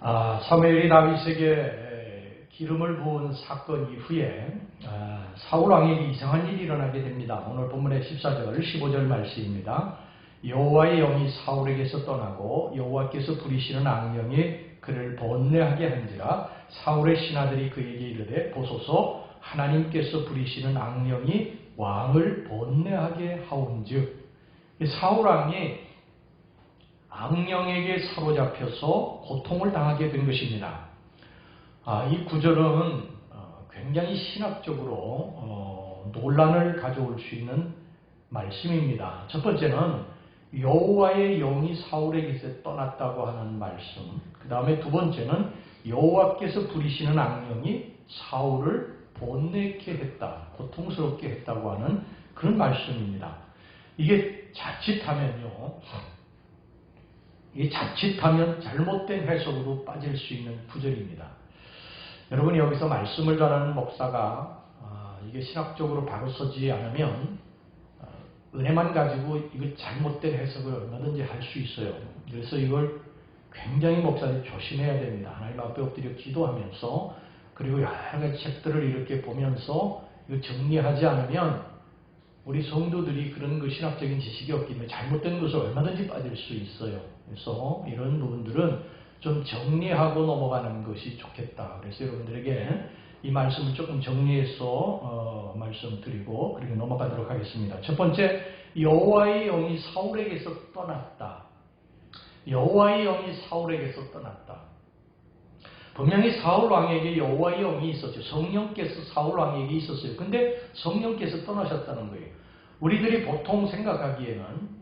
사무엘이 다윗에게 기름을 부은 사건 이후에 사울 왕에게 이상한 일이 일어나게 됩니다. 오늘 본문의 14절, 15절 말씀입니다. 여호와의 영이 사울에게서 떠나고 여호와께서 부리시는 악령이 그를 번뇌하게 한지라 사울의 신하들이 그에게 이르되 보소서 하나님께서 부리시는 악령이 왕을 번뇌하게 하온즉. 사울 왕이 악령에게 사로잡혀서 고통을 당하게 된 것입니다. 이 구절은 굉장히 신학적으로 논란을 가져올 수 있는 말씀입니다. 첫 번째는 여호와의 영이 사울에게서 떠났다고 하는 말씀, 그 다음에 두 번째는 여호와께서 부리시는 악령이 사울을 번뇌케 했다, 고통스럽게 했다고 하는 그런 말씀입니다. 이게 자칫하면 잘못된 해석으로 빠질 수 있는 구절입니다. 여러분이 여기서 말씀을 전하는 목사가 이게 신학적으로 바로 서지 않으면 은혜만 가지고 이걸 잘못된 해석을 얼마든지 할 수 있어요. 그래서 이걸 굉장히 목사들이 조심해야 됩니다. 하나님 앞에 엎드려 기도하면서, 그리고 여러 가지 책들을 이렇게 보면서 이거 정리하지 않으면 우리 성도들이 그런 그 신학적인 지식이 없기 때문에 잘못된 것을 얼마든지 빠질 수 있어요. 그래서 이런 부분들은 좀 정리하고 넘어가는 것이 좋겠다. 그래서 여러분들에게 이 말씀을 조금 정리해서 말씀드리고 그리고 넘어가도록 하겠습니다. 첫 번째, 여호와의 영이 사울에게서 떠났다. 여호와의 영이 사울에게서 떠났다. 분명히 사울 왕에게 여호와의 영이 있었죠. 성령께서 사울 왕에게 있었어요. 근데 성령께서 떠나셨다는 거예요. 우리들이 보통 생각하기에는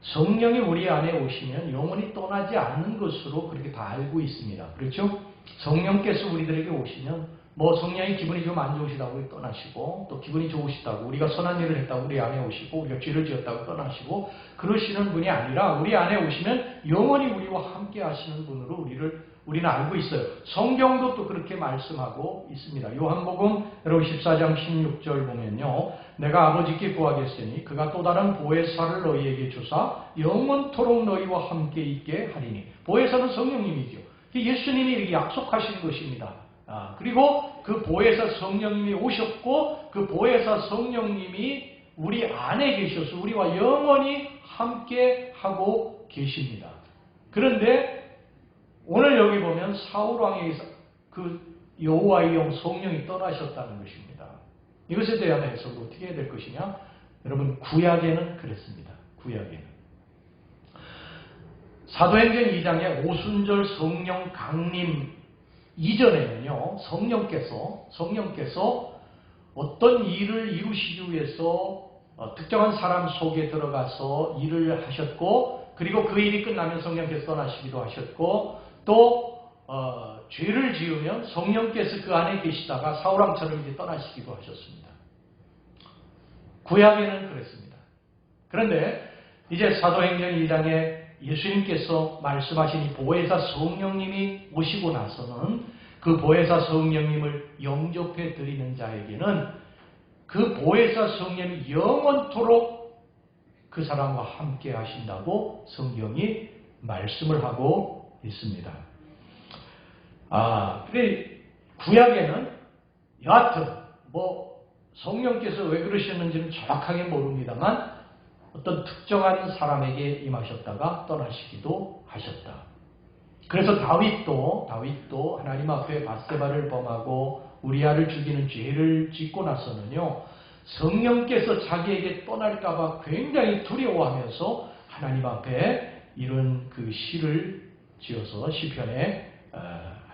성령이 우리 안에 오시면 영원히 떠나지 않는 것으로 그렇게 다 알고 있습니다. 그렇죠? 성령께서 우리들에게 오시면 성령이 기분이 좀 안 좋으시다고 떠나시고, 또 기분이 좋으시다고 우리가 선한 일을 했다고 우리 안에 오시고, 우리가 죄를 지었다고 떠나시고, 그러시는 분이 아니라 우리 안에 오시면 영원히 우리와 함께 하시는 분으로 우리는 알고 있어요. 성경도 또 그렇게 말씀하고 있습니다. 요한복음 여러분 14장 16절 보면요, 내가 아버지께 구하겠으니 그가 또 다른 보혜사를 너희에게 주사 영원토록 너희와 함께 있게 하리니. 보혜사는 성령님이죠. 예수님이 이렇게 약속하신 것입니다. 그리고 그 보혜사 성령님이 오셨고, 그 보혜사 성령님이 우리 안에 계셔서 우리와 영원히 함께 하고 계십니다. 그런데 오늘 여기 보면 사울 왕에게서 그 여호와의 영 성령이 떠나셨다는 것입니다. 이것에 대한 해석을 어떻게 해야 될 것이냐? 여러분, 구약에는 그랬습니다. 구약에는 사도행전 2장에 오순절 성령 강림 이전에는요, 성령께서 어떤 일을 이루시기 위해서 특정한 사람 속에 들어가서 일을 하셨고, 그리고 그 일이 끝나면 성령께서 떠나시기도 하셨고, 또 죄를 지으면 성령께서 그 안에 계시다가 사울왕처럼 이제 떠나시기도 하셨습니다. 구약에는 그랬습니다. 그런데 이제 사도행전 2장에 예수님께서 말씀하신 이 보혜사 성령님이 오시고 나서는 그 보혜사 성령님을 영접해 드리는 자에게는 그 보혜사 성령이 영원토록 그 사람과 함께 하신다고 성경이 말씀을 하고 있습니다. 근데 구약에는 여하튼 성령께서 왜 그러셨는지는 정확하게 모릅니다만 어떤 특정한 사람에게 임하셨다가 떠나시기도 하셨다. 그래서 다윗도 하나님 앞에 밧세바를 범하고 우리아를 죽이는 죄를 짓고 나서는요, 성령께서 자기에게 떠날까봐 굉장히 두려워하면서 하나님 앞에 이런 그 시를 지어서 시편에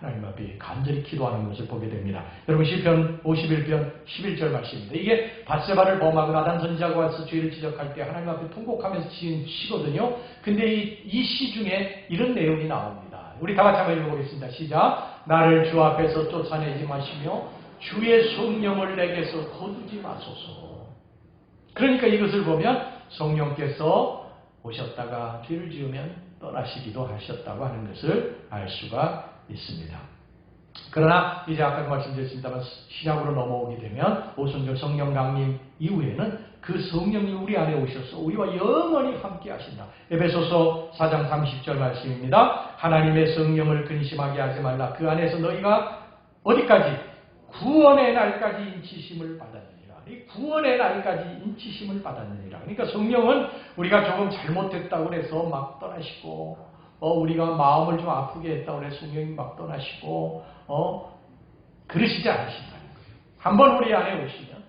하나님 앞에 간절히 기도하는 것을 보게 됩니다. 여러분, 시편 51편 11절 말씀입니다. 이게 밧세바를 범하고 나단 선지자가 와서 죄를 지적할 때 하나님 앞에 통곡하면서 지은 시거든요. 근데 이 시 중에 이런 내용이 나옵니다. 우리 다 같이 한번 읽어보겠습니다. 시작. 나를 주 앞에서 쫓아내지 마시며 주의 성령을 내게서 거두지 마소서. 그러니까 이것을 보면 성령께서 오셨다가 죄를 지으면 떠나시기도 하셨다고 하는 것을 알 수가 있습니다. 그러나 이제 아까 말씀드렸습니다만 신약으로 넘어오게 되면 오순절 성령 강림 이후에는 그 성령이 우리 안에 오셔서 우리와 영원히 함께 하신다. 에베소서 4장 30절 말씀입니다. 하나님의 성령을 근심하게 하지 말라. 그 안에서 너희가 어디까지? 구원의 날까지 인치심을 받았느니라. 이 구원의 날까지 인치심을 받았느니라. 그러니까 성령은 우리가 조금 잘못했다고 해서 막 떠나시고, 우리가 마음을 좀 아프게 했다고 해서 성령이 막 떠나시고, 그러시지 않으신다는 거예요. 한번 우리 안에 오시면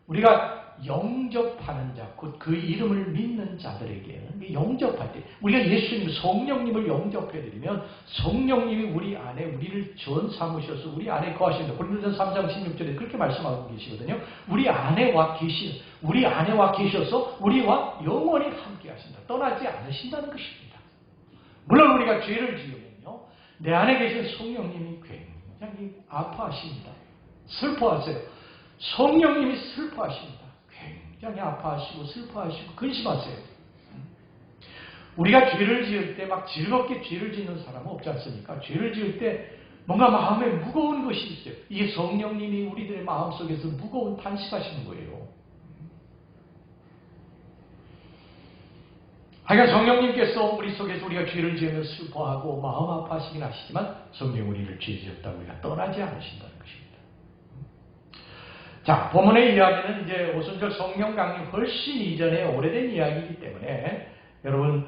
우리가 영접하는 자, 곧 그 이름을 믿는 자들에게는 영접할 때 우리가 예수님, 성령님을 영접해드리면 성령님이 우리 안에 우리를 전 삼으셔서 우리 안에 거하신다. 고린도전서 3장 16절에 그렇게 말씀하고 계시거든요. 우리 안에 와 계셔서 우리와 영원히 함께 하신다. 떠나지 않으신다는 것입니다. 물론 우리가 죄를 지으면요, 내 안에 계신 성령님이 굉장히 아파하십니다. 슬퍼하세요. 성령님이 슬퍼하십니다. 굉장히 아파하시고 슬퍼하시고 근심하세요. 우리가 죄를 지을 때 막 즐겁게 죄를 짓는 사람은 없지 않습니까? 죄를 지을 때 뭔가 마음에 무거운 것이 있어요. 이게 성령님이 우리들의 마음속에서 무거운 탄식하시는 거예요. 하여간 성령님께서 우리 속에서 우리가 죄를 지으면 슬퍼하고 마음 아파하시긴 하시지만 성령 우리를 죄 지었다고 우리가 떠나지 않으신다는 것입니다. 자, 본문의 이야기는 이제 오순절 성령 강림 훨씬 이전에 오래된 이야기이기 때문에 여러분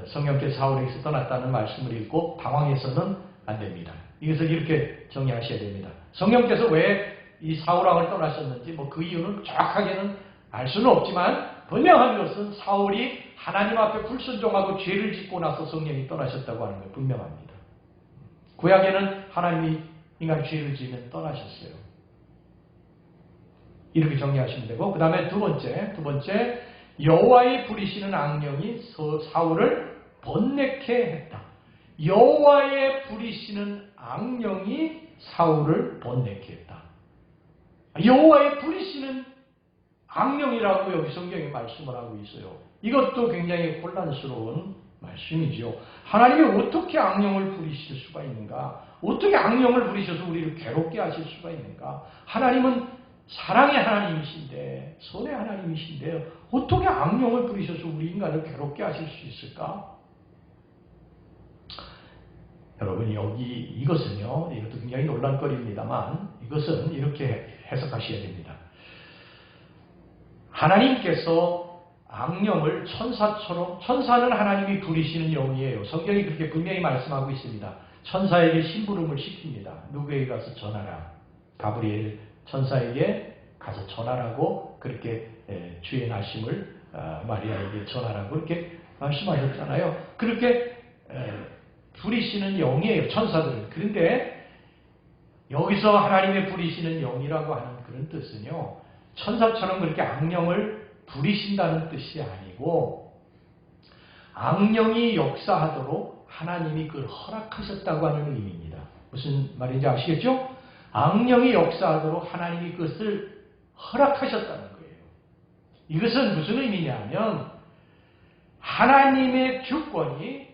성령께서 사울에게서 떠났다는 말씀을 읽고 당황해서는 안 됩니다. 이것을 이렇게 정리하셔야 됩니다. 성령께서 왜 이 사울왕을 떠나셨는지 그 이유는 정확하게는 알 수는 없지만 분명한 것은 사울이 하나님 앞에 불순종하고 죄를 짓고 나서 성령이 떠나셨다고 하는 게 분명합니다. 구약에는 하나님이 인간 죄를 지으면 떠나셨어요. 이렇게 정리하시면 되고, 그 다음에 두 번째 여호와의 부리시는 악령이 사울을 번뇌케 했다. 여호와의 부리시는 악령이 사울을 번뇌케 했다. 여호와의 부리시는 악령이라고 여기 성경에 말씀을 하고 있어요. 이것도 굉장히 혼란스러운 말씀이죠. 하나님이 어떻게 악령을 부리실 수가 있는가? 어떻게 악령을 부리셔서 우리를 괴롭게 하실 수가 있는가? 하나님은 사랑의 하나님이신데, 선의 하나님이신데 어떻게 악령을 부리셔서 우리 인간을 괴롭게 하실 수 있을까? 여러분, 이것은요, 이것도 굉장히 논란거리입니다만 이것은 이렇게 해석하셔야 됩니다. 하나님께서 악령을 천사는 하나님이 부리시는 영이에요. 성경이 그렇게 분명히 말씀하고 있습니다. 천사에게 심부름을 시킵니다. 누구에게 가서 전하라. 가브리엘 천사에게 가서 전하라고 그렇게 주의 나심을 마리아에게 전하라고 그렇게 말씀하셨잖아요. 그렇게 부리시는 영이에요, 천사들은. 그런데 여기서 하나님의 부리시는 영이라고 하는 그런 뜻은요, 천사처럼 그렇게 악령을 부리신다는 뜻이 아니고 악령이 역사하도록 하나님이 그걸 허락하셨다고 하는 의미입니다. 무슨 말인지 아시겠죠? 악령이 역사하도록 하나님이 그것을 허락하셨다는 거예요. 이것은 무슨 의미냐면 하나님의 주권이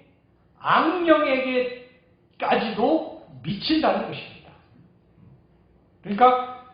악령에게까지도 미친다는 것입니다. 그러니까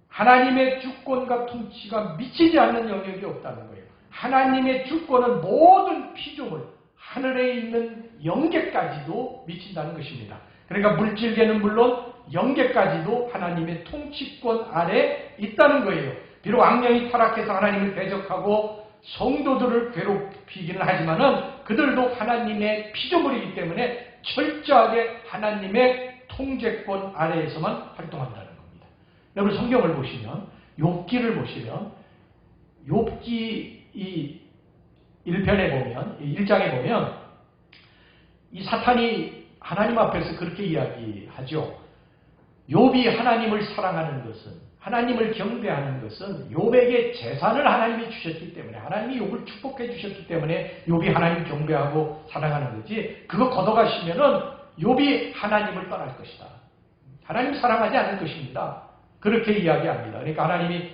하나님의 주권과 통치가 미치지 않는 영역이 없다는 거예요. 하나님의 주권은 모든 피조물, 하늘에 있는 영계까지도 미친다는 것입니다. 그러니까 물질계는 물론 영계까지도 하나님의 통치권 아래 있다는 거예요. 비록 악령이 타락해서 하나님을 대적하고 성도들을 괴롭히기는 하지만은 그들도 하나님의 피조물이기 때문에 철저하게 하나님의 통제권 아래에서만 활동한다는 겁니다. 여러분, 성경을 보시면 욥기를 보시면 욥기 이 1편에 보면, 1장에 보면 이 사탄이 하나님 앞에서 그렇게 이야기하죠. 욥이 하나님을 사랑하는 것은, 하나님을 경배하는 것은 욥에게 재산을 하나님이 주셨기 때문에, 하나님이 욥을 축복해 주셨기 때문에 욥이 하나님 경배하고 사랑하는 거지, 그거 걷어가시면은 욥이 하나님을 떠날 것이다. 하나님 사랑하지 않을 것입니다. 그렇게 이야기합니다. 그러니까 하나님이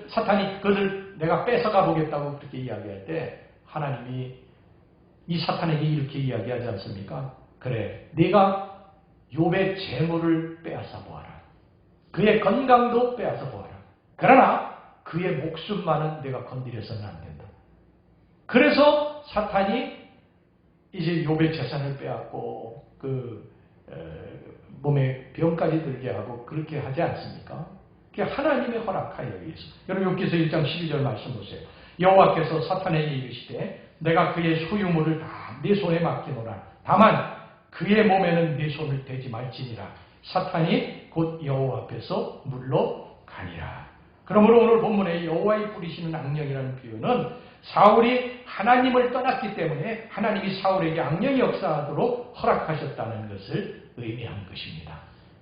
사탄이 그것을 내가 뺏어가 보겠다고 그렇게 이야기할 때 하나님이 이 사탄에게 이렇게 이야기하지 않습니까? 그래, 네가 욥의 재물을 빼앗아 보아라. 그의 건강도 빼앗아 보아라. 그러나 그의 목숨만은 내가 건드려서는 안 된다. 그래서 사탄이 이제 욥의 재산을 빼앗고 몸에 병까지 들게 하고 그렇게 하지 않습니까? 그게 하나님의 허락하에 의해서. 여러분 욥기서 1장 12절 말씀 보세요. 여호와께서 사탄에게 이르시되 내가 그의 소유물을 다 네 손에 맡기노라. 다만 그의 몸에는 네 손을 대지 말지니라. 사탄이 곧 여호와 앞에서 물러가니라. 그러므로 오늘 본문에 여호와의 부리시는 악령이라는 표현은 사울이 하나님을 떠났기 때문에 하나님이 사울에게 악령이 역사하도록 허락하셨다는 것을 의미하는 것입니다.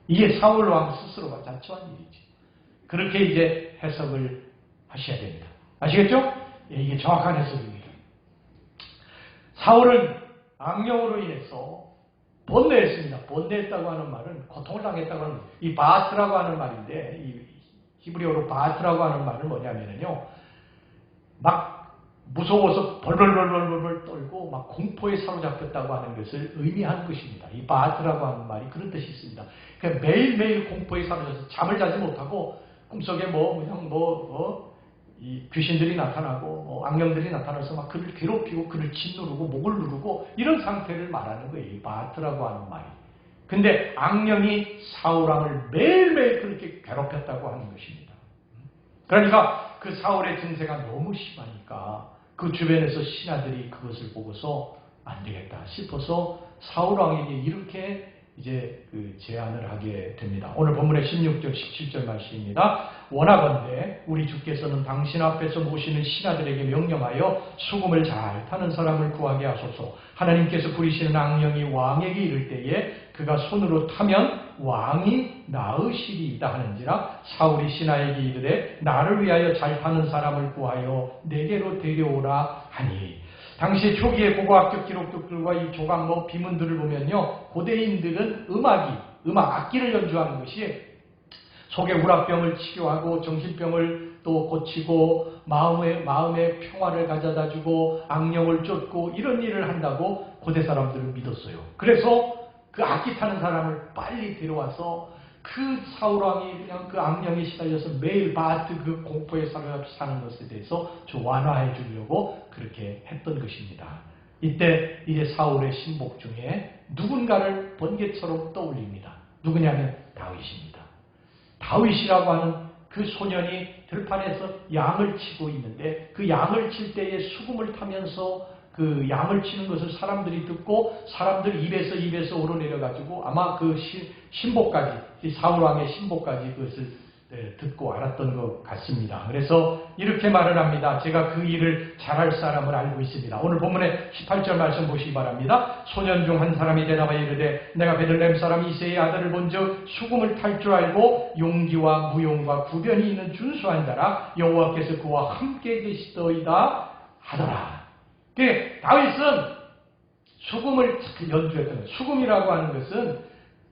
이게 사울 왕 스스로가 자처한 일이지. 그렇게 이제 해석을 하셔야 됩니다. 아시겠죠? 예, 이게 정확한 해석입니다. 사울은 악령으로 인해서 번뇌했습니다. 번뇌했다고 하는 말은 고통을 당했다고 하는, 이 바스라고 하는 말인데, 이 히브리어로 바스라고 하는 말은 뭐냐면요, 막 무서워서 벌벌벌벌벌 떨고 막 공포에 사로잡혔다고 하는 것을 의미하는 것입니다. 이 바스라고 하는 말이 그런 뜻이 있습니다. 그러니까 매일매일 공포에 사로잡혀서 잠을 자지 못하고 꿈속에 이 귀신들이 나타나고 악령들이 나타나서 막 그를 괴롭히고 그를 짓누르고 목을 누르고 이런 상태를 말하는 거예요. 이 바트라고 하는 말이. 근데 악령이 사울왕을 매일매일 그렇게 괴롭혔다고 하는 것입니다. 그러니까 그 사울의 증세가 너무 심하니까 그 주변에서 신하들이 그것을 보고서 안 되겠다 싶어서 사울왕에게 이렇게 이제 제안을 하게 됩니다. 오늘 본문의 16절, 17절 말씀입니다. 원하건대 우리 주께서는 당신 앞에서 모시는 신하들에게 명령하여 수금을 잘 타는 사람을 구하게 하소서. 하나님께서 부리시는 악령이 왕에게 이를 때에 그가 손으로 타면 왕이 나으시리이다 하는지라. 사울이 신하에게 이르되 나를 위하여 잘 타는 사람을 구하여 내게로 데려오라 하니. 당시 초기의 고고학적 기록들과 이 조각 비문들을 보면요, 고대인들은 악기를 연주하는 것이 속의 우라병을 치료하고 정신병을 또 고치고 마음의 평화를 가져다주고 악령을 쫓고 이런 일을 한다고 고대 사람들은 믿었어요. 그래서 그 악기 타는 사람을 빨리 데려와서 그 사울왕이 그냥 그 악령에 시달려서 매일 바트 그 공포에 사는 것에 대해서 완화해 주려고 그렇게 했던 것입니다. 이때 이제 사울의 신복 중에 누군가를 번개처럼 떠올립니다. 누구냐면 다윗입니다. 다윗이라고 하는 그 소년이 들판에서 양을 치고 있는데 그 양을 칠 때에 수금을 타면서 그 양을 치는 것을 사람들이 듣고 사람들 입에서 오르내려가지고 아마 그 신복까지, 사울왕의 신복까지 그것을 듣고 알았던 것 같습니다. 그래서 이렇게 말을 합니다. 제가 그 일을 잘할 사람을 알고 있습니다. 오늘 본문의 18절 말씀 보시기 바랍니다. 소년 중 한 사람이 대답하여 이르되 내가 베들레헴 사람 이새의 아들을 본즉 수금을 탈 줄 알고 용기와 무용과 구변이 있는 준수한 자라. 여호와께서 그와 함께 계시더이다 하더라. 다윗은 수금을 연주했던 거예요. 수금이라고 하는 것은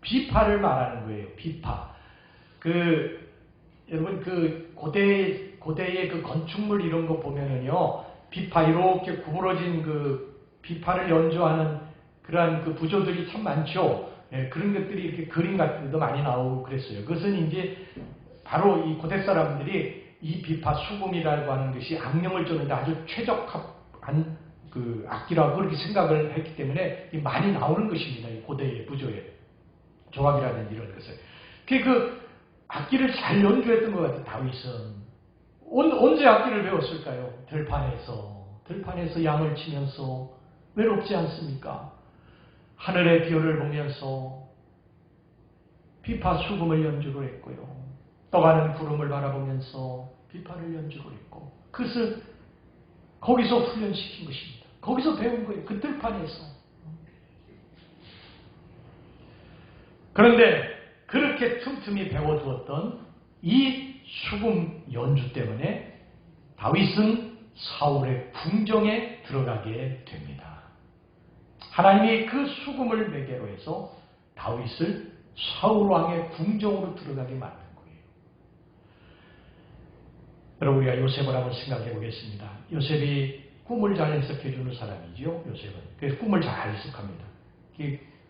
비파를 말하는 거예요. 비파. 여러분 고대의 그 건축물 이런 거 보면은요, 비파 이렇게 구부러진 그 비파를 연주하는 그러한 그 구조들이 참 많죠. 예, 그런 것들이 이렇게 그림 같은 데도 많이 나오고 그랬어요. 그것은 이제 바로 이 고대 사람들이 이 비파 수금이라고 하는 것이 악령을 쫓는데 아주 최적합한 그 악기라고 그렇게 생각을 했기 때문에 많이 나오는 것입니다. 이 고대의 부조에 조각이라든지 이런 것을. 그 악기를 잘 연주했던 것 같아요. 다윗은 언제 악기를 배웠을까요? 들판에서 양을 치면서 외롭지 않습니까? 하늘의 별을 보면서 비파 수금을 연주를 했고요. 떠가는 구름을 바라보면서 비파를 연주를 했고, 그것을 거기서 훈련시킨 것입니다. 거기서 배운 거예요. 그 들판에서. 그런데 그렇게 틈틈이 배워두었던 이 수금 연주 때문에 다윗은 사울의 궁정에 들어가게 됩니다. 하나님이 그 수금을 매개로 해서 다윗을 사울왕의 궁정으로 들어가게 만든 거예요. 여러분, 우리가 요셉을 한번 생각해 보겠습니다. 요셉이 꿈을 잘 해석해 주는 사람이지요. 요셉은. 그래서 꿈을 잘 해석합니다.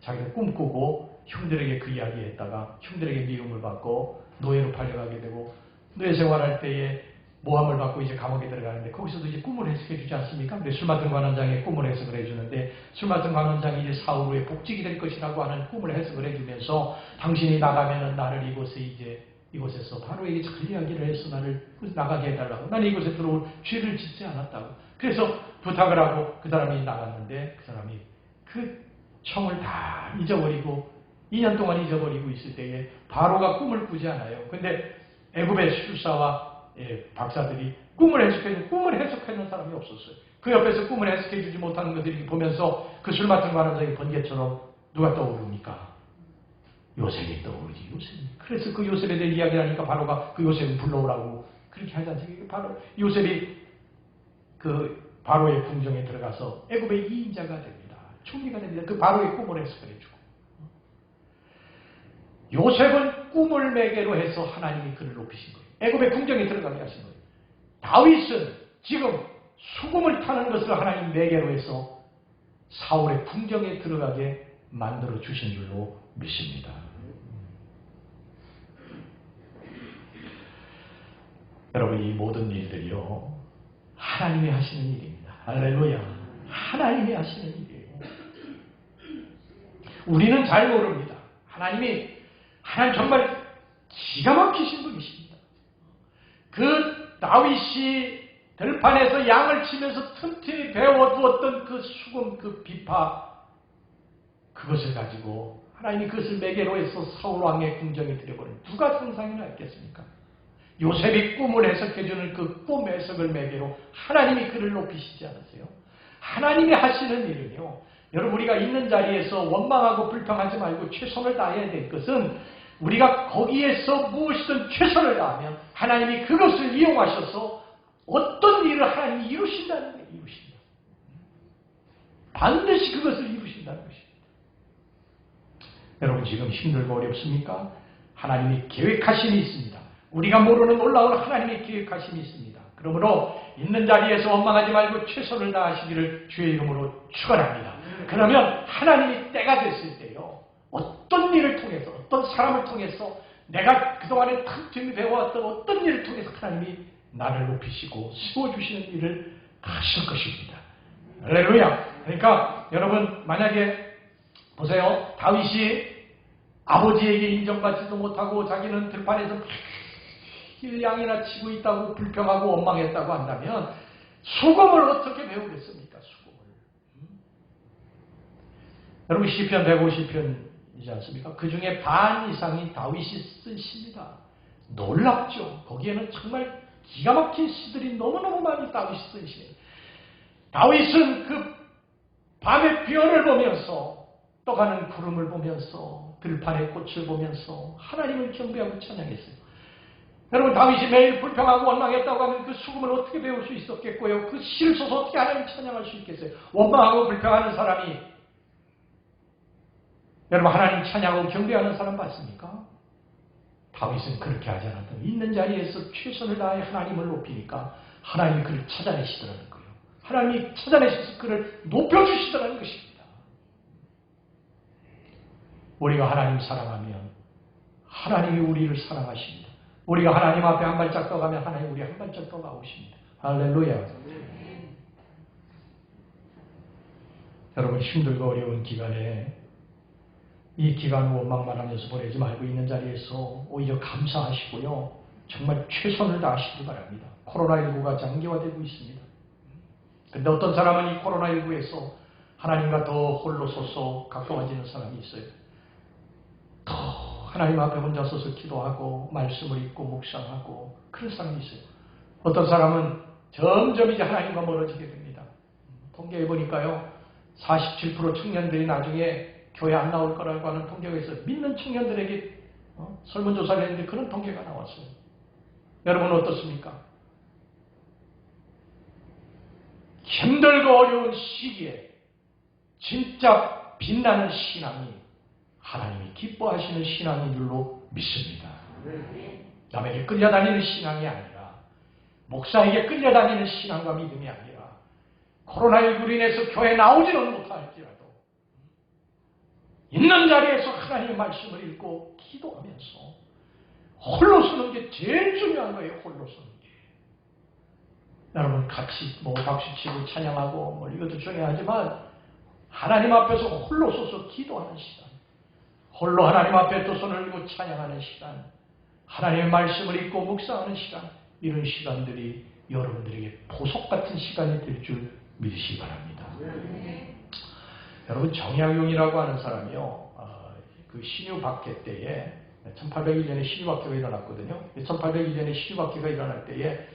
자기가 꿈꾸고 형들에게 그 이야기했다가 형들에게 미움을 받고 노예로 팔려가게 되고, 노예 생활할 때에 모함을 받고 이제 감옥에 들어가는데 거기서도 이제 꿈을 해석해 주지 않습니까? 근데 술 맡은 관원장의 꿈을 해석을 해주는데 술 맡은 관원장이 이제 사후 후에 복직이 될 것이라고 하는 꿈을 해석을 해주면서 당신이 나가면은 나를 이곳에서 바로에게 잘 이야기를 해서 나를 나가게 해달라고. 나는 이곳에 들어올 죄를 짓지 않았다고. 그래서 부탁을 하고 그 사람이 나갔는데 그 사람이 그 청을 다 잊어버리고 2년 동안 잊어버리고 있을 때에 바로가 꿈을 꾸지 않아요. 근데 애굽의 술사와 박사들이 꿈을 해석해주는 사람이 없었어요. 그 옆에서 꿈을 해석해주지 못하는 것들이 보면서 그 술 맡은 관원장이 번개처럼 누가 떠오릅니까? 요셉이 떠오르지, 요셉이. 그래서 그 요셉에 대해 이야기를 하니까 바로가 그 요셉을 불러오라고 그렇게 하지 않습니까? 바로 요셉이 그 바로의 궁정에 들어가서 애굽의 2인자가 됩니다. 총리가 됩니다. 그 바로의 꿈을 해석해주고. 요셉은 꿈을 매개로 해서 하나님이 그를 높이신 거예요. 애굽의 궁정에 들어가게 하신 거예요. 다윗은 지금 수금을 타는 것을 하나님 매개로 해서 사울의 궁정에 들어가게 만들어 주신 줄로 믿습니다. 여러분, 이 모든 일들이요 하나님이 하시는 일입니다. 할렐루야. 하나님이 하시는 일이에요. 우리는 잘 모릅니다. 하나님 정말 기가 막히신 분이십니다. 그 다윗이 들판에서 양을 치면서 틈틈이 베어두었던 그 수금, 그 비파, 그것을 가지고 하나님이 그것을 매개로 해서 사울 왕의 궁정에 들여버린 누가 상상이나 했겠습니까? 요셉이 꿈을 해석해주는 그 꿈 해석을 매개로 하나님이 그를 높이시지 않으세요? 하나님이 하시는 일은요, 여러분 우리가 있는 자리에서 원망하고 불평하지 말고 최선을 다해야 될 것은 우리가 거기에서 무엇이든 최선을 다하면 하나님이 그것을 이용하셔서 어떤 일을 하나님이 이루신다는 거예요. 이루신다. 반드시 그것을 이루신다는 것입니다. 여러분 지금 힘들고 어렵습니까? 하나님이 계획하심이 있습니다. 우리가 모르는 놀라운 하나님의 계획하심이 있습니다. 그러므로 있는 자리에서 원망하지 말고 최선을 다하시기를 주의 이름으로 축원합니다. 그러면 하나님이 때가 됐을 때요, 어떤 일을 통해서, 어떤 사람을 통해서, 내가 그동안에 틈틈이 배워왔던 어떤 일을 통해서 하나님이 나를 높이시고 세워주시는 일을 하실 것입니다. 할렐루야. 그러니까 여러분 만약에 보세요. 다윗이 아버지에게 인정받지도 못하고 자기는 들판에서 양이나 치고 있다고 불평하고 원망했다고 한다면 수금을 어떻게 배우겠습니까? 수금을. 여러분 시편 150편이지 않습니까? 그 중에 반 이상이 다윗이 쓴 시입니다. 놀랍죠? 거기에는 정말 기가 막힌 시들이 너무너무 많이 다윗이 쓴 시예요. 다윗은 그 밤의 별을 보면서 떠가는 구름을 보면서 들판의 꽃을 보면서 하나님을 경배하고 찬양했어요. 여러분 다윗이 매일 불평하고 원망했다고 하면 그 수금을 어떻게 배울 수 있었겠고요. 그 시를 써서 어떻게 하나님 찬양할 수 있겠어요. 원망하고 불평하는 사람이 여러분 하나님 찬양하고 경배하는 사람 봤습니까? 다윗은 그렇게 하지 않았다. 있는 자리에서 최선을 다해 하나님을 높이니까 하나님이 그를 찾아내시더라는 거예요. 하나님이 찾아내셔서 그를 높여주시더라는 것입니다. 우리가 하나님 사랑하면 하나님이 우리를 사랑하십니다. 우리가 하나님 앞에 한 발짝 더 가면 하나님 우리 한 발짝 더 나오십니다. 할렐루야. 여러분 힘들고 어려운 기간에 이 기간을 원망만 하면서 보내지 말고 있는 자리에서 오히려 감사하시고요. 정말 최선을 다하시기 바랍니다. 코로나19가 장기화되고 있습니다. 그런데 어떤 사람은 이 코로나19에서 하나님과 더 홀로서서 가까워지는 사람이 있어요. 더 하나님 앞에 혼자 서서 기도하고 말씀을 읽고 묵상하고 그런 사람이 있어요. 어떤 사람은 점점 이제 하나님과 멀어지게 됩니다. 통계해 보니까요. 47% 청년들이 나중에 교회 안 나올 거라고 하는 통계가 있어요. 믿는 청년들에게 설문조사를 했는데 그런 통계가 나왔어요. 여러분 어떻습니까? 힘들고 어려운 시기에 진짜 빛나는 신앙이 하나님이 기뻐하시는 신앙인 줄로 믿습니다. 남에게 끌려다니는 신앙이 아니라 목사에게 끌려다니는 신앙과 믿음이 아니라 코로나19로 인해서 교회 나오지는 못할지라도 있는 자리에서 하나님의 말씀을 읽고 기도하면서 홀로 서는 게 제일 중요한 거예요. 홀로 서는 게. 여러분 같이 뭐 박수치고 찬양하고 뭐 이것도 중요하지만 하나님 앞에서 홀로 서서 기도하는 시간, 홀로 하나님 앞에 또 손을 들고 찬양하는 시간, 하나님의 말씀을 읽고 묵상하는 시간, 이런 시간들이 여러분들에게 보석 같은 시간이 될 줄 믿으시기 바랍니다. 여러분 정약용이라고 하는 사람이요, 그 신유박해 때에 1801년에 신유박해가 일어났거든요. 1801년에 신유박해가 일어날 때에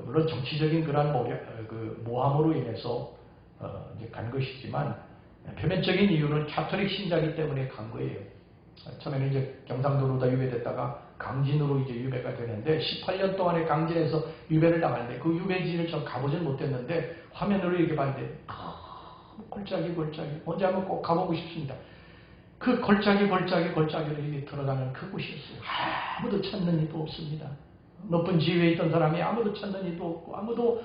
물론 정치적인 그러한 모함으로 인해서 이제 간 것이지만 표면적인 이유는 가톨릭 신자이기 때문에 간 거예요. 처음에는 이제 경상도로 다 유배됐다가 강진으로 이제 유배가 되는데 18년 동안에 강진에서 유배를 당하는데 그 유배지를 전 가보진 못했는데 화면으로 이렇게 봤는데 골짜기 언제 한번 꼭 가보고 싶습니다. 그 골짜기를 이렇게 들어가는 그곳이었어요. 아무도 찾는 이도 없습니다. 높은 지위에 있던 사람이 아무도 찾는 이도 없고 아무도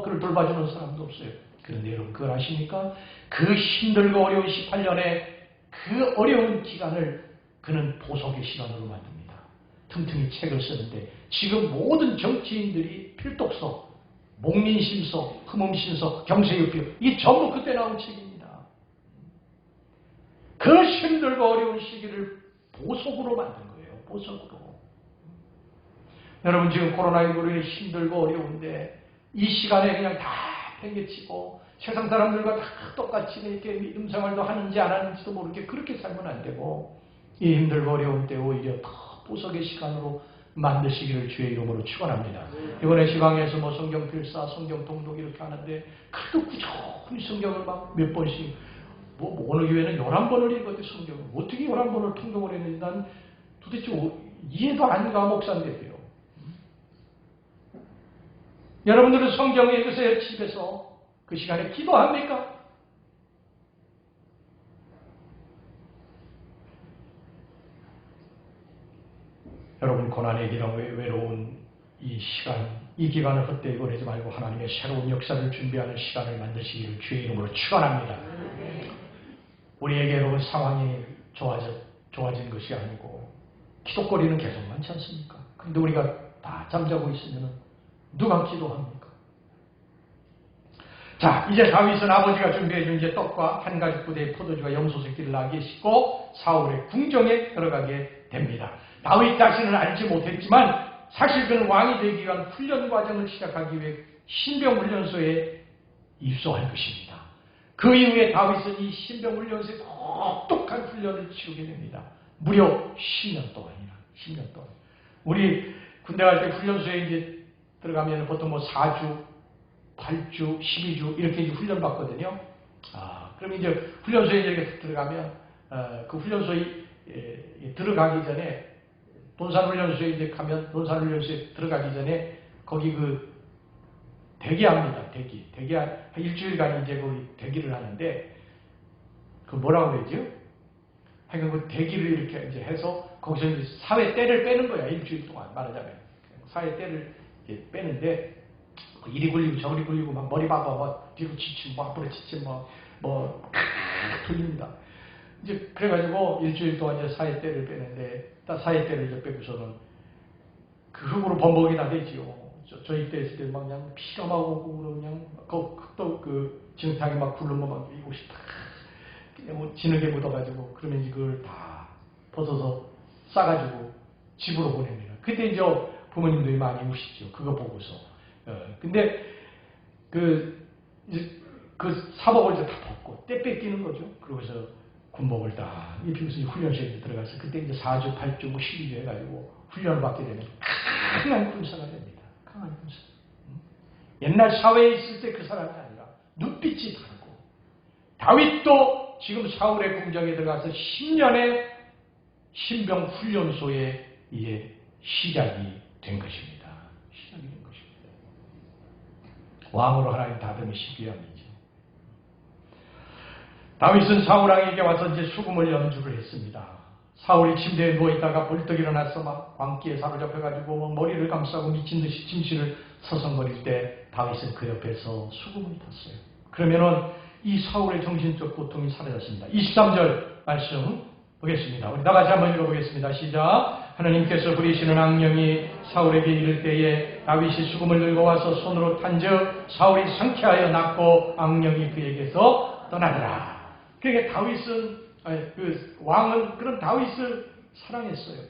그를 돌봐주는 사람도 없어요. 그런데 여러분 그걸 아십니까? 그 힘들고 어려운 18년의 그 어려운 기간을 그는 보석의 시간으로 만듭니다. 틈틈이 책을 쓰는데 지금 모든 정치인들이 필독서, 목민심서, 흠음심서, 경세유표 이게 전부 그때 나온 책입니다. 그 힘들고 어려운 시기를 보석으로 만든 거예요. 보석으로. 여러분 지금 코로나19로 인해 힘들고 어려운데 이 시간에 그냥 다 팽개치고 세상 사람들과 다 똑같이 이렇게 믿음생활도 하는지 안 하는지도 모르게 그렇게 살면 안 되고 이 힘들고 어려운 때 오히려 더 보석의 시간으로 만드시기를 주의 이름으로 축원합니다. 이번에 시방에서 성경 필사, 성경 통독 이렇게 하는데 그래도 꾸준히 성경을 막 몇 번씩 어느 교회는 11번을 읽었대 성경을. 어떻게 11번을 통독을 했는지 난 도대체 이해도 안 가 목사인데요. 여러분들은 성경 읽으세요. 집에서 그 시간에 기도합니까? 여러분 고난의 길하고 외로운 이 시간, 이 기간을 헛되이 보내지 말고 하나님의 새로운 역사를 준비하는 시간을 만드시기를 주의 이름으로 축원합니다. 우리에게 여러분 상황이 좋아진 것이 아니고 기도거리는 계속 많지 않습니까? 그런데 우리가 다 잠자고 있으면 누가 기도합니까? 자, 이제 다윗은 아버지가 준비해준 이제 떡과 한 가지 부대의 포도주가 염소새끼를 나게 싣고 사울의 궁정에 들어가게 됩니다. 다윗 자신은 알지 못했지만 사실 그는 왕이 되기 위한 훈련 과정을 시작하기 위해 신병훈련소에 입소할 것입니다. 그 이후에 다윗은 이 신병훈련소에 독특한 훈련을 치르게 됩니다. 무려 10년 동안이나 10년 동안. 우리 군대 갈 때 훈련소에 이제 들어가면 보통 4주, 8주, 12주 이렇게 이제 훈련 받거든요. 그럼 이제 훈련소에 이렇게 들어가면 그 훈련소에 들어가기 전에 논산훈련소에 이제 가면 논산훈련소에 들어가기 전에 거기 대기합니다. 대기 한 일주일간 이제 거기 대기를 하는데 그 뭐라고 그러죠? 하여간 그 대기를 이렇게 이제 해서 거기서 이제 사회 때를 빼는 거야. 일주일 동안 말하자면 사회 때를 이제 빼는데 이리 굴리고 저리 굴리고 막 머리 박아 뒤로 지치고 앞으로 지치고 돌립니다. 이제 그래가지고 일주일 동안 이제 사회 때를 빼는데 딱 사회 때를 이제 빼고서는 그 흙으로 범벅이 다 되지요. 저희 때 있을 때 막 그냥 피가 막 오고 그냥 흙도 그 진흙탕에 막 굴르면 막 이곳이 다 그냥 진흙에 묻어가지고 그러면 이제 그걸 다 벗어서 싸가지고 집으로 보냅니다. 그때 이제 부모님들이 많이 우시죠. 그거 보고서. 근데 그 사복을 이제 다 벗고 때 뺏기는 거죠. 그러고서 군복을 다 입히고서 훈련소에 들어가서 그때 이제 4주, 8주, 12주 해가지고 훈련을 받게 되면 강한 군사가 됩니다. 강한 군사. 옛날 사회에 있을 때 그 사람이 아니라 눈빛이 다르고 다윗도 지금 사울의 궁정에 들어가서 10년의 신병 훈련소에 이제 시작이 된 것입니다. 시작이 된 것입니다. 왕으로 하나님 다듬이 시기함이죠. 다윗은 사울왕에게 와서 이제 수금을 연주를 했습니다. 사울이 침대에 누워있다가 벌떡 일어나서 막 광기에 사로잡혀가지고 머리를 감싸고 미친 듯이 침실을 서성거릴 때 다윗은 그 옆에서 수금을 탔어요. 그러면은 이 사울의 정신적 고통이 사라졌습니다. 23절 말씀 보겠습니다. 우리 다 같이 한번 읽어보겠습니다. 시작. 하나님께서 부리시는 악령이 사울에게 이를 때에 다윗이 수금을 들고 와서 손으로 탄즉 사울이 상쾌하여 낫고 악령이 그에게서 떠나더라. 그러니까 다윗은 그 왕은 그런 다윗을 사랑했어요.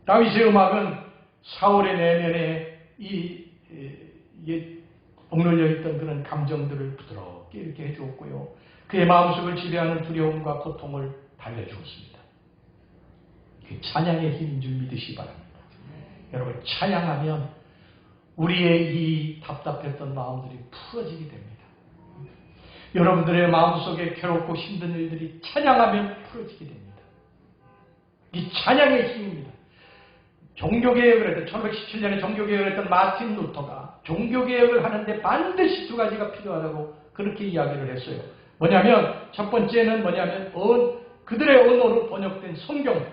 다윗의 음악은 사울의 내면에 이게 억눌려 있던 그런 감정들을 부드럽게 이렇게 해주었고요. 그의 마음속을 지배하는 두려움과 고통을 달래주었습니다. 그 찬양의 힘인 줄 믿으시기 바랍니다. 여러분, 찬양하면 우리의 이 답답했던 마음들이 풀어지게 됩니다. 여러분들의 마음속에 괴롭고 힘든 일들이 찬양하면 풀어지게 됩니다. 이 찬양의 힘입니다. 종교개혁을 했던 1517년에 종교개혁을 했던 마틴 루터가 종교개혁을 하는데 반드시 두 가지가 필요하다고 그렇게 이야기를 했어요. 뭐냐면 첫 번째는 뭐냐면 그들의 언어로 번역된 성경,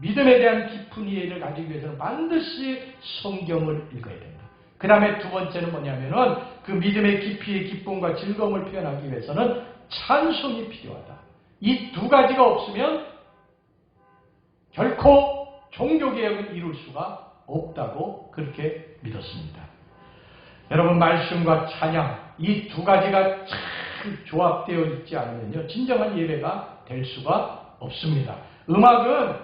믿음에 대한 깊은 이해를 가지기 위해서는 반드시 성경을 읽어야 된다. 그 다음에 두 번째는 뭐냐면은 그 믿음의 깊이의 기쁨과 즐거움을 표현하기 위해서는 찬송이 필요하다. 이 두 가지가 없으면 결코 종교개혁을 이룰 수가 없다고 그렇게 믿었습니다. 여러분, 말씀과 찬양 이 두 가지가 잘 조합되어 있지 않으면요 진정한 예배가 될 수가 없습니다. 음악은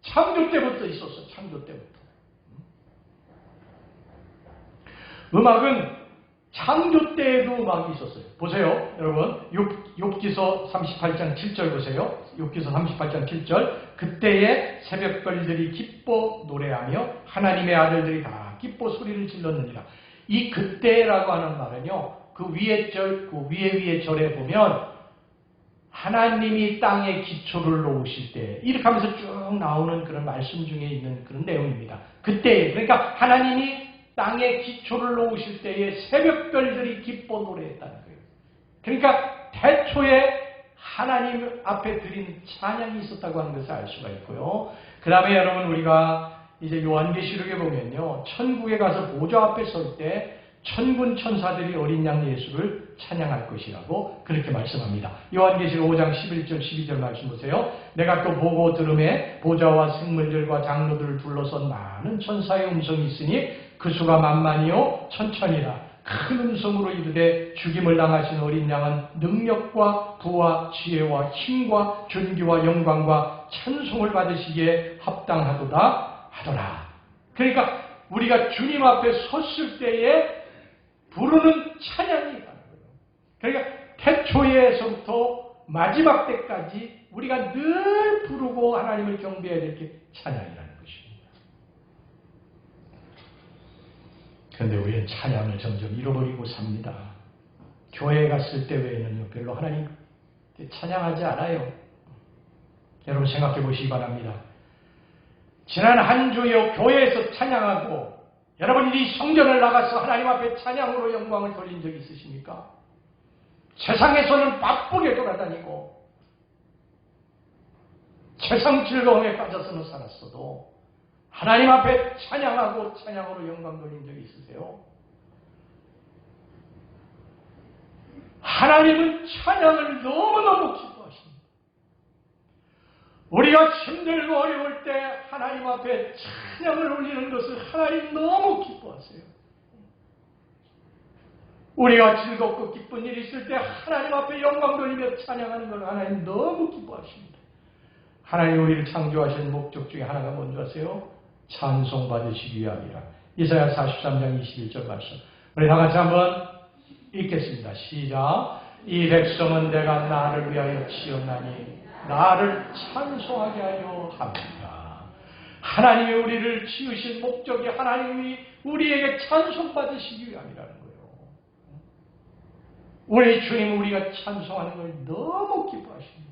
창조 때부터 있었어. 창조 때부터. 음악은 창조 때에도 음악이 있었어요. 보세요, 여러분. 욥기서 38장 7절 보세요. 욥기서 38장 7절. 그때에 새벽별들이 기뻐 노래하며 하나님의 아들들이 다 기뻐 소리를 질렀느니라. 이 그때라고 하는 말은요, 그 위에 절에 보면 하나님이 땅에 기초를 놓으실 때 이렇게 하면서 쭉 나오는 그런 말씀 중에 있는 그런 내용입니다. 그때, 그러니까 하나님이 땅에 기초를 놓으실 때에 새벽별들이 기뻐 노래했다는 거예요. 그러니까 태초에 하나님 앞에 드린 찬양이 있었다고 하는 것을 알 수가 있고요. 그 다음에 여러분, 우리가 이제 요한계시록에 보면요, 천국에 가서 보좌 앞에 설 때 천군 천사들이 어린 양 예수를 찬양할 것이라고 그렇게 말씀합니다. 요한계시록 5장 11절 12절 말씀 보세요. 내가 또 보고 들음에 보좌와 생물들과 장로들을 둘러선 많은 천사의 음성이 있으니 그 수가 만만이요 천천이라. 큰 음성으로 이르되 죽임을 당하신 어린 양은 능력과 부와 지혜와 힘과 존귀와 영광과 찬송을 받으시기에 합당하도다 하더라. 그러니까 우리가 주님 앞에 섰을 때에 부르는 찬양이 있다는 거예요. 그러니까 태초에서부터 마지막 때까지 우리가 늘 부르고 하나님을 경배해야 될 게 찬양이라는 것입니다. 그런데 우리는 찬양을 점점 잃어버리고 삽니다. 교회에 갔을 때 외에는요, 별로 하나님 찬양하지 않아요. 여러분 생각해 보시기 바랍니다. 지난 한 주요 교회에서 찬양하고 여러분 이 성전을 나가서 하나님 앞에 찬양으로 영광을 돌린 적이 있으십니까? 세상에서는 바쁘게 돌아다니고 세상 즐거움에 빠져서는 살았어도 하나님 앞에 찬양하고 찬양으로 영광 돌린 적이 있으세요? 하나님은 찬양을 너무너무 기뻐하십니다. 우리가 힘들고 어려울 때 하나님 앞에 찬양을 올리는 것을 하나님 너무 기뻐하세요. 우리가 즐겁고 기쁜 일이 있을 때 하나님 앞에 영광 돌리며 찬양하는 걸 하나님 너무 기뻐하십니다. 하나님 우리를 창조하신 목적 중에 하나가 뭔지 아세요? 찬송 받으시기 위함이라. 이사야 43장 21절 말씀. 우리 다 같이 한번 읽겠습니다. 시작. 이 백성은 내가 나를 위하여 지었나니 나를 찬송하게 하려 합니다. 하나님이 우리를 지으신 목적이 하나님이 우리에게 찬송받으시기 위함이라는 거예요. 우리 주님 우리가 찬송하는 걸 너무 기뻐하십니다.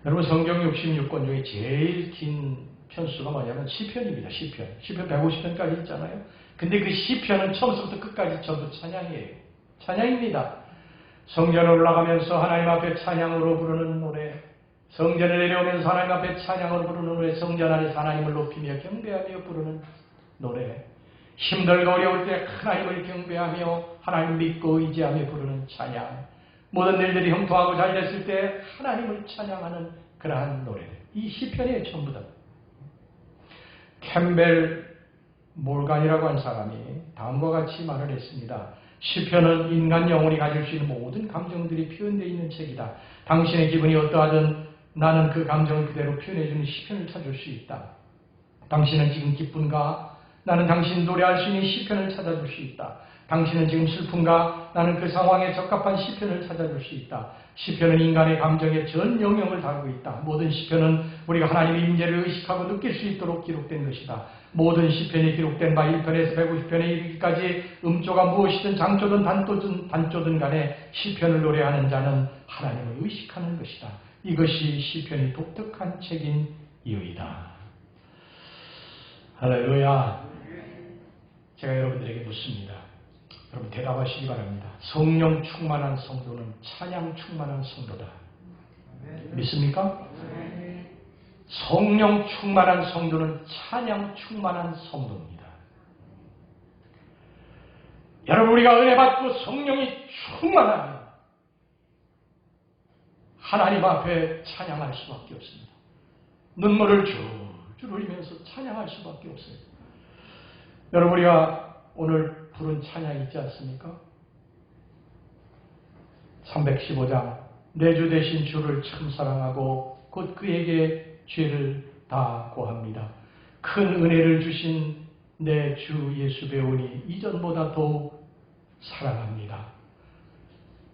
여러분 성경 66권 중에 제일 긴 편수가 뭐냐면 시편입니다. 시편 150편까지 있잖아요. 근데 그 시편은 처음부터 끝까지 전부 찬양이에요. 찬양입니다. 성전을 올라가면서 하나님 앞에 찬양으로 부르는 노래, 성전을 내려오면서 하나님 앞에 찬양으로 부르는 노래, 성전 안에서 하나님을 높이며 경배하며 부르는 노래, 힘들고 어려울 때 하나님을 경배하며 하나님 믿고 의지하며 부르는 찬양, 모든 일들이 형통하고 잘 됐을 때 하나님을 찬양하는 그러한 노래들. 이 시편이 전부 다. 캠벨 몰간이라고 한 사람이 다음과 같이 말을 했습니다. 시편은 인간 영혼이 가질 수 있는 모든 감정들이 표현되어 있는 책이다. 당신의 기분이 어떠하든 나는 그 감정을 그대로 표현해주는 시편을 찾을 수 있다. 당신은 지금 기쁜가? 나는 당신 노래할 수 있는 시편을 찾아줄 수 있다. 당신은 지금 슬픈가? 나는 그 상황에 적합한 시편을 찾아줄 수 있다. 시편은 인간의 감정의 전 영역을 다루고 있다. 모든 시편은 우리가 하나님의 임재를 의식하고 느낄 수 있도록 기록된 것이다. 모든 시편이 기록된 바 1편에서 150편에 이르기까지 음조가 무엇이든 장조든 단조든 간에 시편을 노래하는 자는 하나님을 의식하는 것이다. 이것이 시편이 독특한 책인 이유이다. 할렐루야. 제가 여러분들에게 묻습니다. 여러분 대답하시기 바랍니다. 성령 충만한 성도는 찬양 충만한 성도다. 믿습니까? 성령 충만한 성도는 찬양 충만한 성도입니다. 여러분 우리가 은혜 받고 성령이 충만하면 하나님 앞에 찬양할 수밖에 없습니다. 눈물을 줄줄 흘리면서 찬양할 수밖에 없어요. 여러분 우리가 오늘 부른 찬양 있지 않습니까? 315장 내 주 되신 주를 참 사랑하고 곧 그에게 죄를 다 고합니다. 큰 은혜를 주신 내 주 예수 배우니 이전보다 더욱 사랑합니다.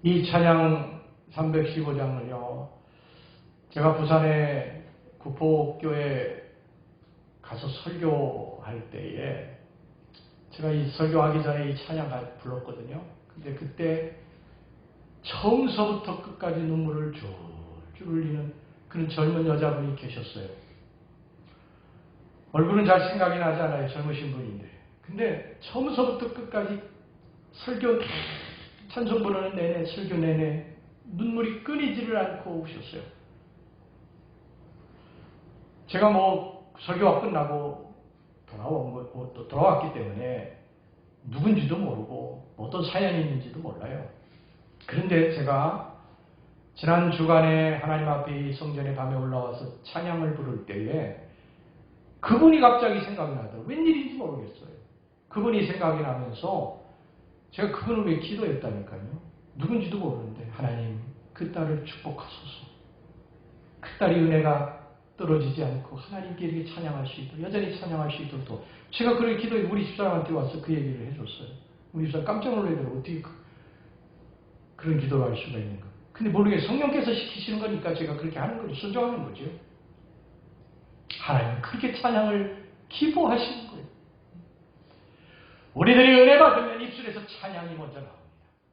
이 찬양 315장을요 제가 부산의 구포교회 가서 설교할 때에 제가 이 설교하기 전에 이 찬양을 불렀거든요. 근데 그때 처음서부터 끝까지 눈물을 줄줄 흘리는 그런 젊은 여자분이 계셨어요. 얼굴은 잘 생각이 나지 않아요. 젊으신 분인데. 근데 처음서부터 끝까지 설교 찬송 부르는 내내 설교 내내 눈물이 끊이지를 않고 오셨어요. 제가 설교가 끝나고 또 돌아왔기 때문에 누군지도 모르고 어떤 사연이 있는지도 몰라요. 그런데 제가 지난 주간에 하나님 앞에 성전에 밤에 올라와서 찬양을 부를 때에 그분이 갑자기 생각이 나더라고요. 웬일인지 모르겠어요. 그분이 생각이 나면서 제가 그분을 왜 기도했다니까요. 누군지도 모르는데 하나님 그 딸을 축복하소서. 그 딸이 은혜가 떨어지지 않고 하나님께 이렇게 찬양할 수 있도록 여전히 찬양할 수 있도록 제가 그렇게 기도해 우리 집사람한테 와서 그 얘기를 해줬어요. 우리 집사람 깜짝 놀라더라고요. 어떻게 그런 기도를 할 수가 있는가. 근데 모르게 성령께서 시키시는 거니까 제가 그렇게 하는 거죠. 순종하는 거죠. 하나님은 그렇게 찬양을 기뻐하시는 거예요. 우리들이 은혜 받으면 입술에서 찬양이 먼저 나옵니다.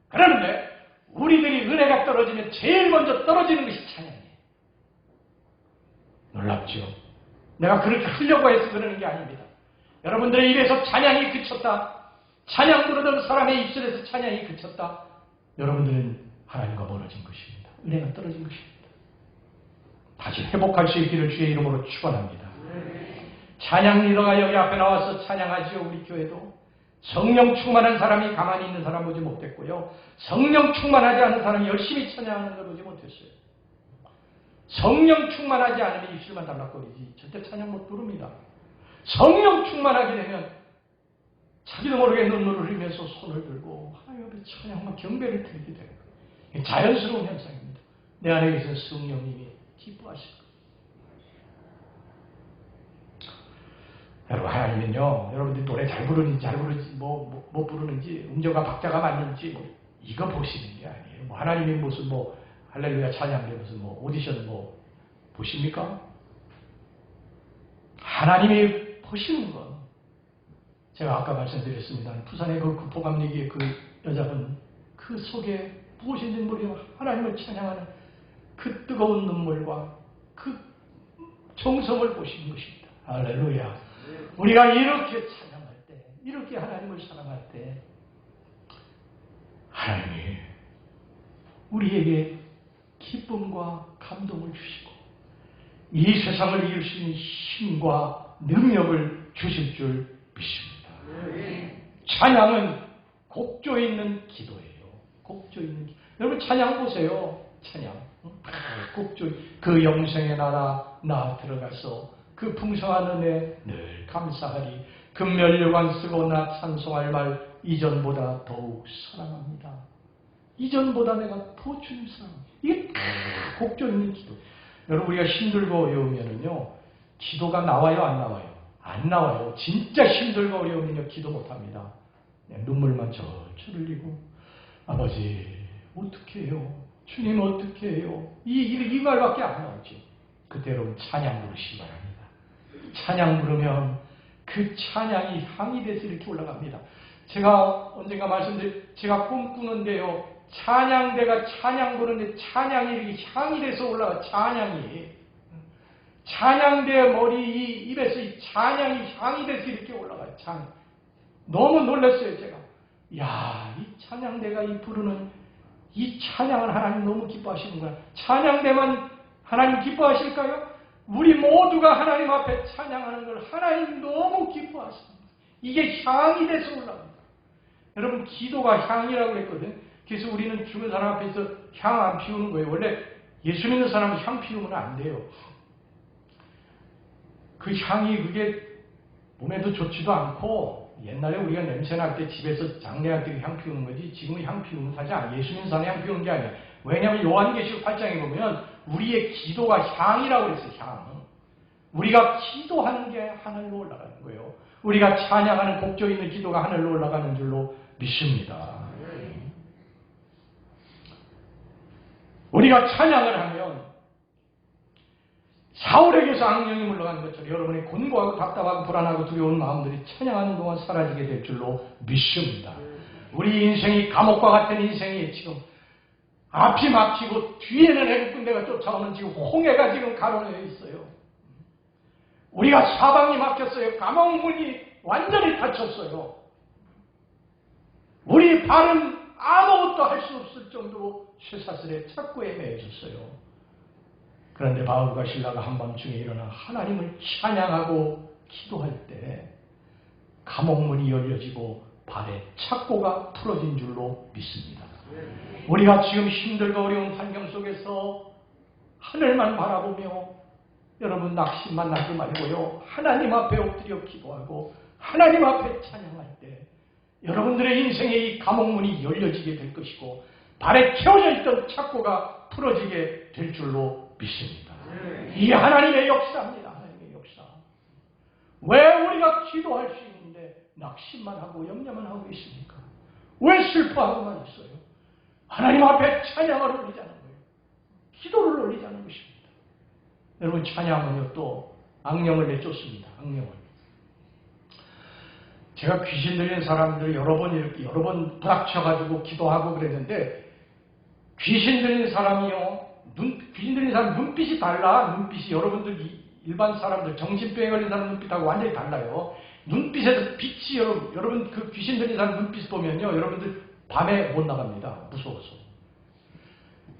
그런데 우리들이 은혜가 떨어지면 제일 먼저 떨어지는 것이 찬양이에요. 놀랍죠? 내가 그렇게 하려고 해서 그러는 게 아닙니다. 여러분들의 입에서 찬양이 그쳤다. 찬양 부르던 사람의 입술에서 찬양이 그쳤다. 여러분들은 하나님과 멀어진 것입니다. 은혜가 떨어진 것입니다. 다시 회복할 수 있기를 주의 이름으로 축원합니다. 찬양 리더가 여기 앞에 나와서 찬양하지요. 우리 교회도 성령 충만한 사람이 가만히 있는 사람 보지 못했고요. 성령 충만하지 않은 사람이 열심히 찬양하는 걸 보지 못했어요. 성령 충만하지 않으면 입술만 달락거리지 절대 찬양 못 부릅니다. 성령 충만하게 되면 자기도 모르게 눈물을 흘리면서 손을 들고 하나님 앞에 찬양과 경배를 드리게 되는 거예요. 자연스러운 현상입니다. 내 안에 계신 성령님이 기뻐하실 거예요. 여러분 하나님은요, 여러분들이 노래 잘 부르는지 못 부르는지 음정과 박자가 맞는지 이거 보시는 게 아니에요. 하나님이 무슨 할렐루야 찬양에 무슨 오디션 보십니까? 하나님이 보시는 건 제가 아까 말씀드렸습니다. 부산의 그 구포감리기의 그 여자분 그 속에 무엇인지 모르게 하나님을 찬양하는 그 뜨거운 눈물과 그 정성을 보시는 것입니다. 할렐루야. 우리가 이렇게 찬양할 때, 이렇게 하나님을 사랑할 때 하나님이 우리에게 기쁨과 감동을 주시고 이 세상을 이길 수 있는 힘과 능력을 주실 줄 믿습니다. 찬양은 곡조 있는 기도예요. 곡조 있는 기도. 여러분 찬양 보세요. 찬양. 꼭좀 그 영생의 나라 나 들어가서 그 풍성한 은혜 늘 감사하리. 금면류관 쓰고 나 찬송할 말 이전보다 더욱 사랑합니다. 이전보다 내가 더 주님 사랑합니다. 이게 곡조 있는 기도. 여러분 우리가 힘들고 어려우면은요 기도가 나와요 안 나와요? 안 나와요. 진짜 힘들고 어려우면요 기도 못합니다. 눈물만 절절 흘리고 아버지 어떻게 해요? 주님 어떻게 해요? 이 말밖에 안 나오죠. 그때 여러분 찬양 부르시기 바랍니다. 찬양 부르면 그 찬양이 향이 돼서 이렇게 올라갑니다. 제가 언젠가 말씀드린 제가 꿈꾸는데요. 찬양대가 찬양 부르는데 찬양이 이렇게 향이 돼서 올라가. 찬양대 머리 이 입에서 이 찬양이 향이 돼서 이렇게 올라가요. 찬양. 너무 놀랐어요 제가. 야, 이 찬양대가 이 부르는 이 찬양을 하나님 너무 기뻐하시는구나. 찬양대만 하나님 기뻐하실까요? 우리 모두가 하나님 앞에 찬양하는 걸 하나님 너무 기뻐하십니다. 이게 향이 돼서 올라갑니다. 여러분 기도가 향이라고 그랬거든. 그래서 우리는 죽은 사람 앞에서 향 안 피우는 거예요. 원래 예수 믿는 사람은 향 피우면 안 돼요. 그 향이 그게 몸에도 좋지도 않고 옛날에 우리가 냄새 날 때 집에서 장례할 때 향 피우는 거지 지금은 향 피우는 사지 않아요. 예수 믿는 사람이 향 피우는 게 아니에요. 왜냐하면 요한계시록 8장에 보면 우리의 기도가 향이라고 그랬어요. 향. 우리가 기도하는 게 하늘로 올라가는 거예요. 우리가 찬양하는 곡조 있는 기도가 하늘로 올라가는 줄로 믿습니다. 우리가 찬양을 하면 사울에게서 악령이 물러가는 것처럼 여러분의 곤고하고 답답하고 불안하고 두려운 마음들이 찬양하는 동안 사라지게 될 줄로 믿습니다. 우리 인생이 감옥과 같은 인생이 지금 앞이 막히고 뒤에는 애국군대가 쫓아오는 지금 홍해가 지금 가로놓여 있어요. 우리가 사방이 막혔어요. 감옥문이 완전히 닫혔어요. 우리 발은 아무것도 할 수 없을 정도로 쇠사슬에 착고에 매여졌어요. 그런데 바울과 실라가 한밤중에 일어나 하나님을 찬양하고 기도할 때 감옥문이 열려지고 발에 착고가 풀어진 줄로 믿습니다. 우리가 지금 힘들고 어려운 환경 속에서 하늘만 바라보며 여러분 낙심만 하지 말고요. 하나님 앞에 엎드려 기도하고 하나님 앞에 찬양할 때 여러분들의 인생의 이 감옥문이 열려지게 될 것이고 발에 채워져 있던 착고가 풀어지게 될 줄로 믿습니다. 이 하나님의 역사입니다. 하나님의 역사. 왜 우리가 기도할 수 있는데 낙심만 하고 염려만 하고 있습니까? 왜 슬퍼하고만 있어요? 하나님 앞에 찬양을 올리자는 거예요. 기도를 올리자는 것입니다. 여러분 찬양은요 또 악령을 내쫓습니다. 악령을. 제가 귀신 들린 사람들 여러 번 부닥쳐가지고 기도하고 그랬는데 귀신 들린 사람이요 귀신 들린 사람 눈빛이 달라. 눈빛이 여러분들 일반 사람들 정신병에 걸린 사람 눈빛하고 완전히 달라요. 눈빛에서 빛이 여러분 그 귀신 들린 사람 눈빛 보면요 여러분들 밤에 못 나갑니다. 무서워서.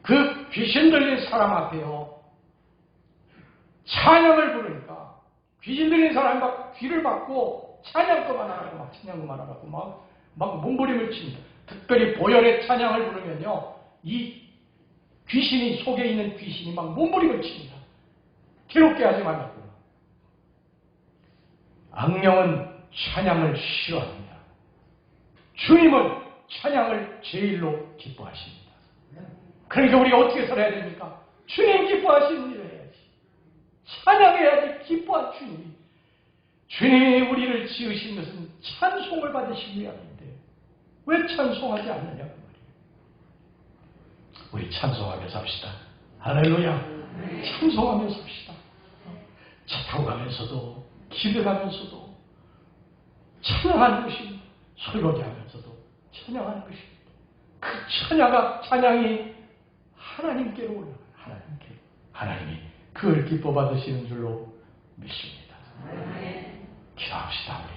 그 귀신 들린 사람 앞에요 찬양을 부르니까 귀신 들린 사람이 막 귀를 막고 찬양 그만하라고 막 찬양 그만하라고 막 몸부림을 칩니다. 특별히 보혈의 찬양을 부르면요 이 귀신이 속에 있는 귀신이 막 몸부림을 칩니다. 괴롭게 하지 말라고. 악령은 찬양을 싫어합니다. 주님은 찬양을 제일로 기뻐하십니다. 그러니까 우리가 어떻게 살아야 됩니까? 주님 기뻐하시는 일을 해야지. 찬양해야지. 기뻐한 주님이 우리를 지으신 것은 찬송을 받으시기 위함인데 왜 찬송하지 않느냐 그 말이에요. 우리 찬송하며 삽시다. 할렐루야. 찬송하며 삽시다. 차 타고 가면서도 기도하면서도 찬양하는 것입니다. 설거지하면서도 찬양하는 것입니다. 그 찬양이 하나님께로 올라가요. 하나님께로. 하나님이 그걸 기뻐 받으시는 줄로 믿습니다. 기도합시다.